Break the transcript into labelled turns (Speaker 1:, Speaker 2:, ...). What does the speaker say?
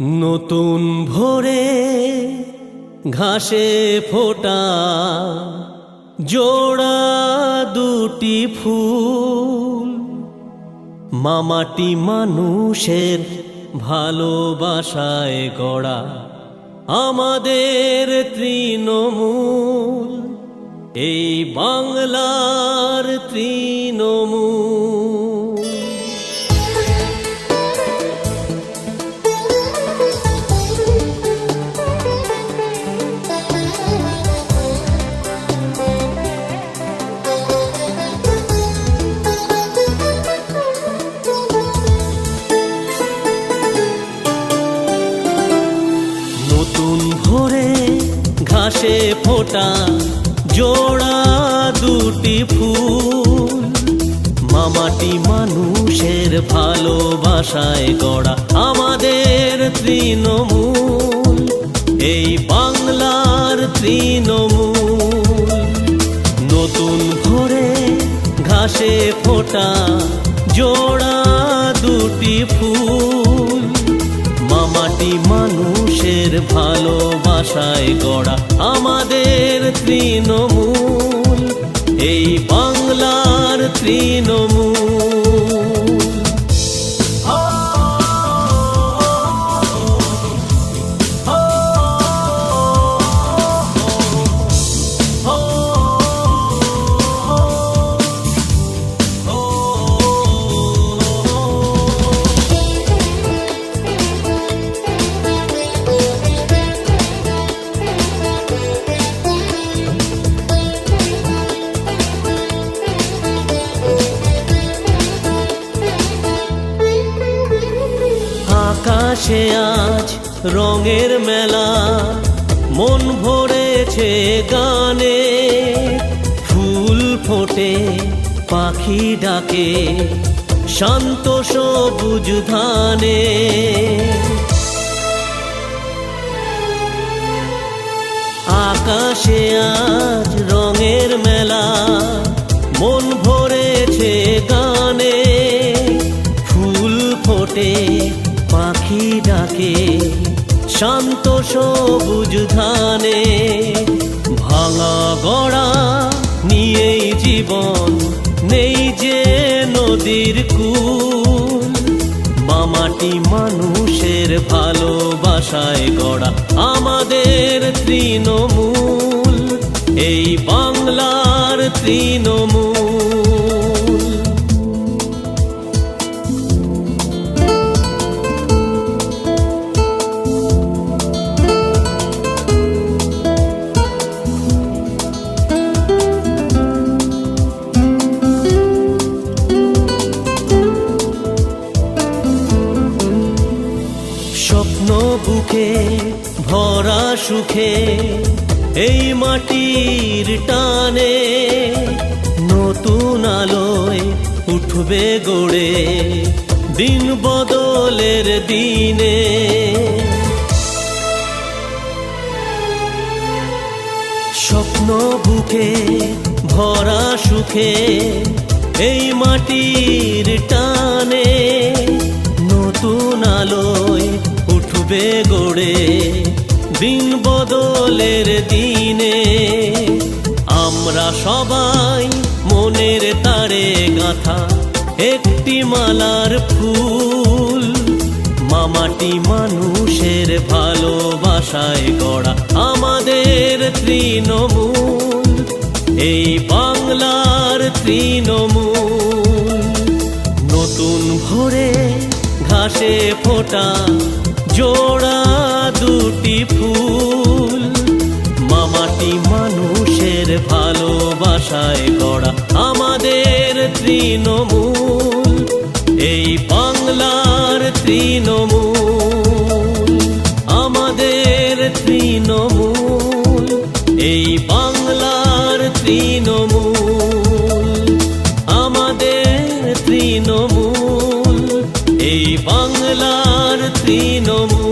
Speaker 1: নতুন ভোরে ঘাসে ফোটা জোড়া দুটি ফুল, মামাটি মানুষের ভালোবাসায় গড়া আমাদের তৃণমূল, এই বাংলার তৃণমূল। নতুন ভোরে ঘাসে ফোটা জোড়া দুটি ফুল, মামাটি মানুষের ভালোবাসায় গড়া আমাদের তৃণমূল, এই বাংলার তৃণমূল। নতুন ভোরে ঘাসে ফোটা জোড়া দুটি ফুল, মামাটি মানুষের ভালোবাসায় গড়া আমাদের তৃণমূল, এই বাংলার তৃণমূল। আকাশে আজ রঙের মেলা, মন ভরেছে গানে, ফুল ফোটে পাখি ডাকে শান্ত সবুজ ধানে। আকাশে আজ রঙের মেলা, মন ভরেছে গানে, ফুল ফোটে পাখি ডাকে শান্ত সবুজ ধানে। ভাঙা গড়া নিয়েই জীবন, নেই যে নদীর কূল, মামাটি মানুষের ভালোবাসায় গড়া আমাদের তৃণমূল, এই বাংলার তৃণমূল। স্বপ্ন বুকে ভরা সুখে এই মাটির টানে, নতুন আলোয় উঠবে গড়ে দিন বদলের দিনে। স্বপ্ন বুকে ভরা সুখে এই মাটির টানে, নতুন আলোয় উঠবে গড়ে দিন বদলের দিনে। আমরা সবাই মনের তারে গাঁথা একটি মালার ফুল, মামাটি মানুষের ভালোবাসায় গড়া আমাদের তৃণমূল, এই বাংলার তৃণমূল। নতুন ভোরে ঘাসে ফোটা জোড়া দুটি ফুল, মামাটি মানুষের ভালোবাসায় গড়া আমাদের তৃণমূল, এই বাংলার তৃণমূল, আমাদের তৃণমূল, এই বাংলার তৃণমূল, আমাদের তৃণমূল, এই বাংলার তৃণমূল।